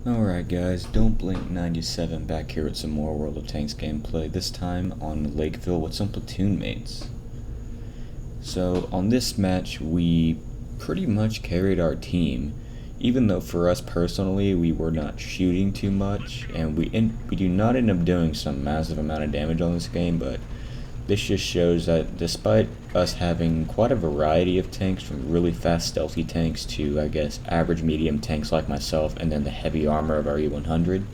Alright guys, d0ntblink 97 back here with some more World of Tanks gameplay, this time on Lakeville with some platoon mates. So on this match we pretty much carried our team, even though for us personally we were not shooting too much, and we do not end up doing some massive amount of damage on this game, but this just shows that despite us having quite a variety of tanks, from really fast stealthy tanks to, I guess, average medium tanks like myself, and then the heavy armor of our E100,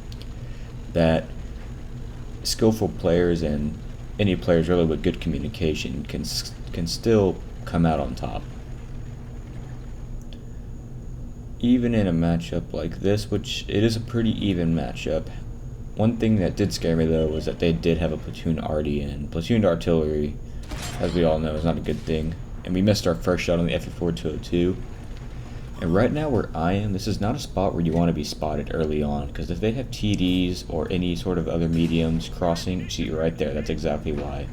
that skillful players and any players really with good communication can still come out on top. Even in a matchup like this, which it is a pretty even matchup. One thing that did scare me though was that they did have a platoon already in. Platooned artillery, as we all know, is not a good thing. And we missed our first shot on the FE4-202. And right now where I am, this is not a spot where you want to be spotted early on, because if they have TDs or any sort of other mediums crossing, see right there, that's exactly why.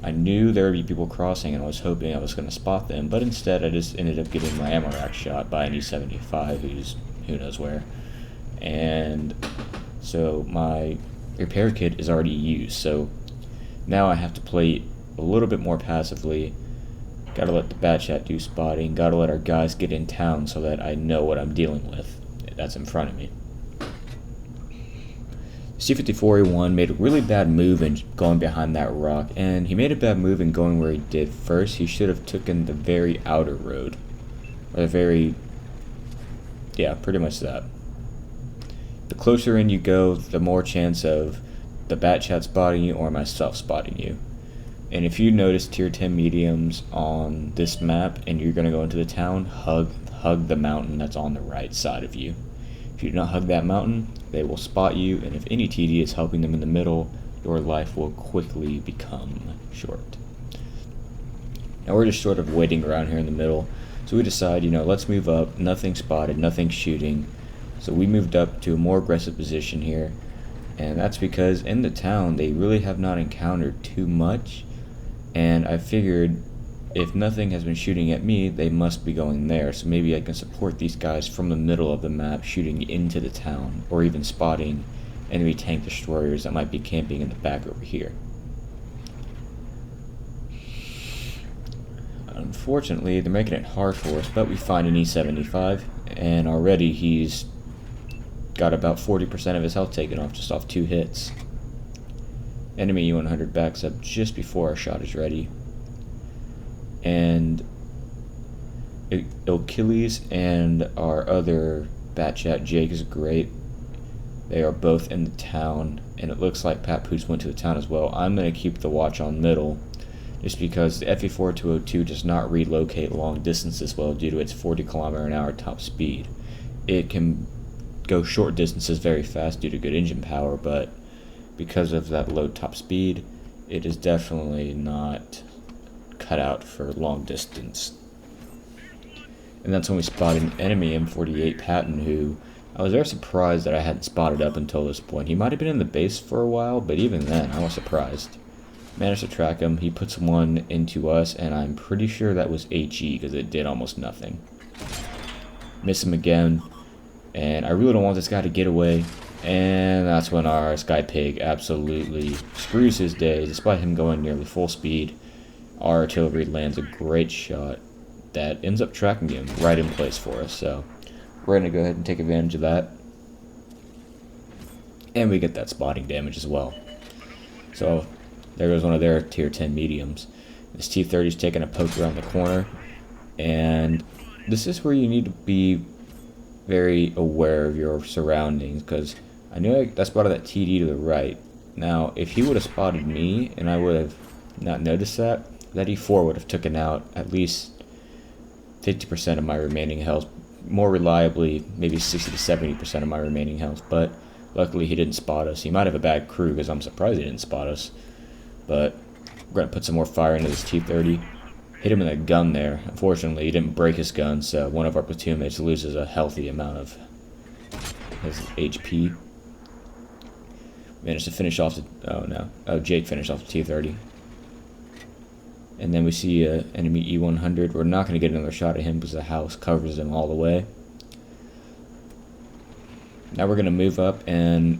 I knew there would be people crossing and I was hoping I was going to spot them, but instead I just ended up getting my ammo rack shot by an E75 who's who knows where. And so my repair kit is already used, so now I have to play a little bit more passively. Gotta let the bat chat do spotting, gotta let our guys get in town so that I know what I'm dealing with that's in front of me. C-54A1 made a really bad move in going behind that rock, and he made a bad move in going where he did first. He should have taken the very outer road, or the very, yeah, pretty much that. The closer in you go, the more chance of the bat chat spotting you or myself spotting you. And if you notice tier 10 mediums on this map and you're going to go into the town, hug the mountain that's on the right side of you. If you do not hug that mountain, they will spot you, and if any TD is helping them in the middle, your life will quickly become short. Now we're just sort of waiting around here in the middle, so we decide, let's move up. Nothing spotted, nothing shooting. So we moved up to a more aggressive position here, and that's because in the town they really have not encountered too much, and I figured if nothing has been shooting at me, they must be going there, so maybe I can support these guys from the middle of the map, shooting into the town, or even spotting enemy tank destroyers that might be camping in the back over here. Unfortunately, they're making it hard for us, but we find an E75, and already he's got about 40% of his health taken off just off 2 hits. Enemy E100 backs up just before our shot is ready. And Achilles and our other bat chat, Jake, is great. They are both in the town, and it looks like Pat Poots went to the town as well. I'm going to keep the watch on middle, just because the FE4-202 does not relocate long distances well due to its 40 km/h top speed. It can go short distances very fast due to good engine power, but because of that low top speed, it is definitely not cut out for long distance. And that's when we spotted an enemy M48 Patton, who I was very surprised that I hadn't spotted up until this point. He might have been in the base for a while, but even then I was surprised. Managed to track him. He puts one into us, and I'm pretty sure that was HE because it did almost nothing. Miss him again, and I really don't want this guy to get away. And that's when our Sky Pig absolutely screws his day. Despite him going nearly full speed, our artillery lands a great shot that ends up tracking him right in place for us. So we're going to go ahead and take advantage of that. And we get that spotting damage as well. So there goes one of their tier 10 mediums. This T-30 is taking a poke around the corner. And this is where you need to be very aware of your surroundings, because I knew I spotted that TD to the right. Now, if he would have spotted me and I would have not noticed that E4 would have taken out at least 50% of my remaining health. More reliably, maybe 60 to 70% of my remaining health, but luckily he didn't spot us. He might have a bad crew, because I'm surprised he didn't spot us. But we're going to put some more fire into this T-30. Hit him in the gun there. Unfortunately, he didn't break his gun, so one of our platoon mates loses a healthy amount of his HP. Managed to finish off the... oh no. Oh, Jake finished off the T-30. And then we see an enemy E100. We're not going to get another shot at him because the house covers him all the way. Now we're going to move up and,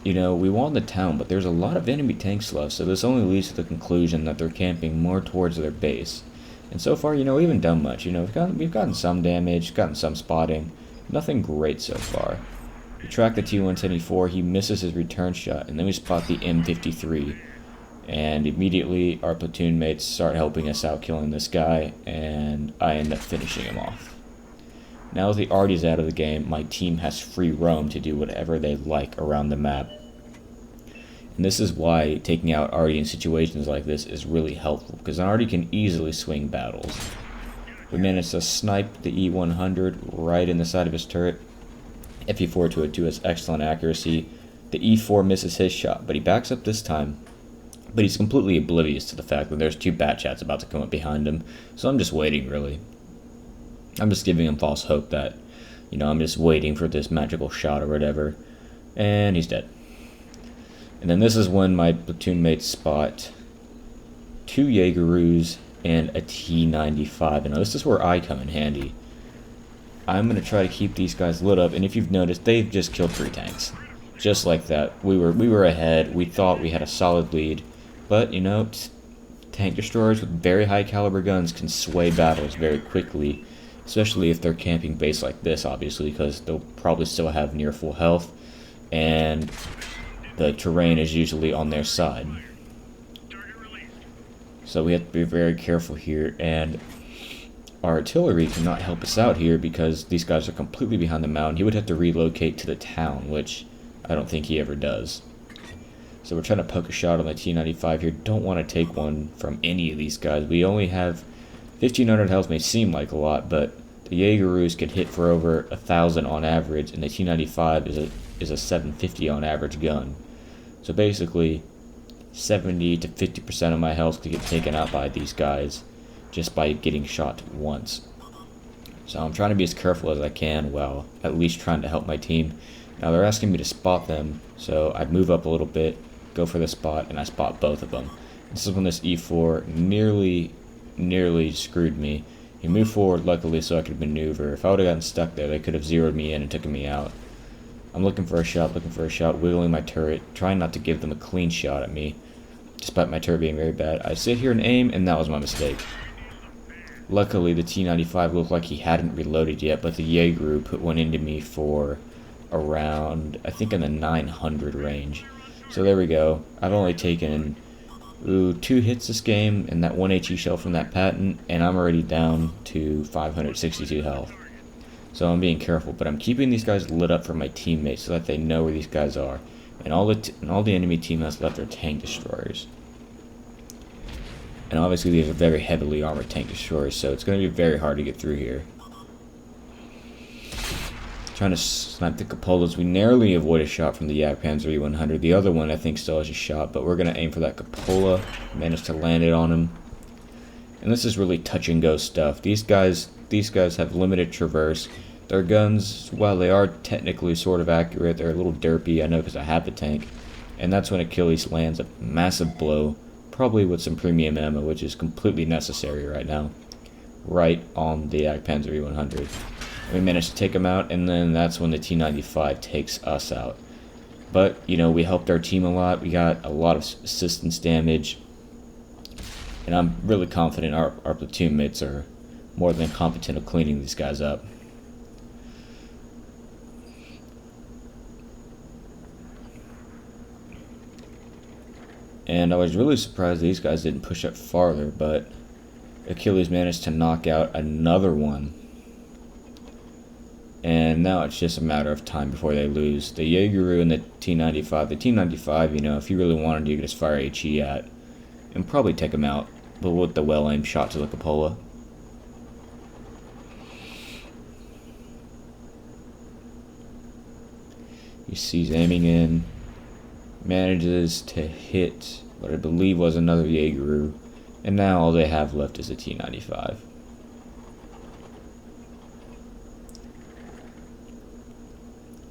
you know, we won the town, but there's a lot of enemy tanks left, so this only leads to the conclusion that they're camping more towards their base. And so far, you know, we haven't done much. You know, we've gotten some damage, gotten some spotting. Nothing great so far. We track the T-174, he misses his return shot, and then we spot the M53. And immediately our platoon mates start helping us out killing this guy, and I end up finishing him off. Now that the Artie's out of the game, my team has free roam to do whatever they like around the map. And this is why taking out Artie in situations like this is really helpful, because an Artie can easily swing battles. We managed to snipe the E-100 right in the side of his turret. FE-422 has excellent accuracy. The E-4 misses his shot, but he backs up this time. But he's completely oblivious to the fact that there's two Batchats about to come up behind him, so I'm just waiting, really. I'm just giving him false hope that, you know, I'm just waiting for this magical shot or whatever. And he's dead. And then this is when my platoon mates spot two Jaegeroos and a T-95. And now this is where I come in handy. I'm going to try to keep these guys lit up, and if you've noticed, they've just killed 3 tanks. Just like that. We were ahead. We thought we had a solid lead. But, you know, tank destroyers with very high caliber guns can sway battles very quickly. Especially if they're camping base like this, obviously, because they'll probably still have near full health, and the terrain is usually on their side. So we have to be very careful here, and our artillery cannot help us out here because these guys are completely behind the mountain. He would have to relocate to the town, which I don't think he ever does. So we're trying to poke a shot on the T-95 here. Don't want to take one from any of these guys. We only have 1,500 health, may seem like a lot, but the Jaegeroos can hit for over 1,000 on average, and the T-95 is a 750 on average gun. So basically, 70 to 50% of my health could get taken out by these guys just by getting shot once. So I'm trying to be as careful as I can while at least trying to help my team. Now they're asking me to spot them, so I move up a little bit, go for the spot, and I spot both of them. This is when this E4 nearly screwed me. He moved forward luckily so I could maneuver. If I would have gotten stuck there, they could have zeroed me in and taken me out. I'm looking for a shot, wiggling my turret, trying not to give them a clean shot at me, despite my turret being very bad. I sit here and aim, and that was my mistake. Luckily, the T-95 looked like he hadn't reloaded yet, but the Jaeger put one into me for around, I think in the 900 range. So there we go. I've only taken 2 hits this game, and that 1 HE shell from that patent, and I'm already down to 562 health. So I'm being careful, but I'm keeping these guys lit up for my teammates so that they know where these guys are. And all the enemy team has left are tank destroyers. And obviously these are very heavily armored tank destroyers, so it's going to be very hard to get through here. Trying to snipe the Cupolas. We narrowly avoid a shot from the Jagdpanzer E-100. The other one I think still has a shot, but we're going to aim for that Cupola. Managed to land it on him. And this is really touch and go stuff. These guys have limited traverse. Their guns, while they are technically sort of accurate, they're a little derpy, I know because I have the tank. And that's when Achilles lands a massive blow, probably with some premium ammo, which is completely necessary right now. Right on the Jagdpanzer E-100. We managed to take him out, and then that's when the T-95 takes us out. But, you know, we helped our team a lot. We got a lot of assistance damage. And I'm really confident our platoon mates are more than competent of cleaning these guys up. And I was really surprised these guys didn't push up farther, but Achilles managed to knock out another one. And now it's just a matter of time before they lose. The Jaeger and the T-95. The T-95, you know, if you really wanted to, you could just fire HE at and probably take him out, but with the well-aimed shot to the Cupola. You see he's aiming in, manages to hit what I believe was another Jaeger, and now all they have left is a T-95.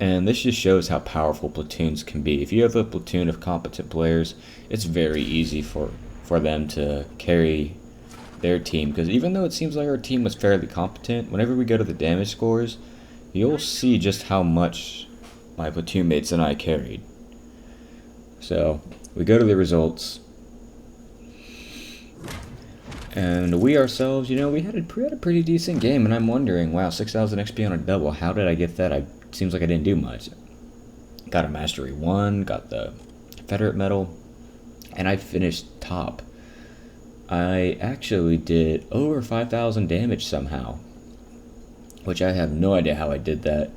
And this just shows how powerful platoons can be. If you have a platoon of competent players, it's very easy for them to carry their team. Because even though it seems like our team was fairly competent, whenever we go to the damage scores, you'll see just how much my platoon mates and I carried. So we go to the results, and we ourselves, you know, we had a pretty decent game. And I'm wondering, wow, 6,000 XP on a double. How did I get that? Seems like I didn't do much. Got a Mastery 1, got the Confederate Medal, and I finished top. I actually did over 5,000 damage somehow, which I have no idea how I did that.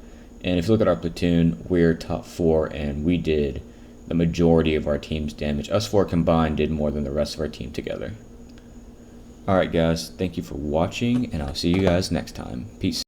And if you look at our platoon, we're top 4, and we did the majority of our team's damage. Us 4 combined did more than the rest of our team together. Alright guys, thank you for watching, and I'll see you guys next time. Peace.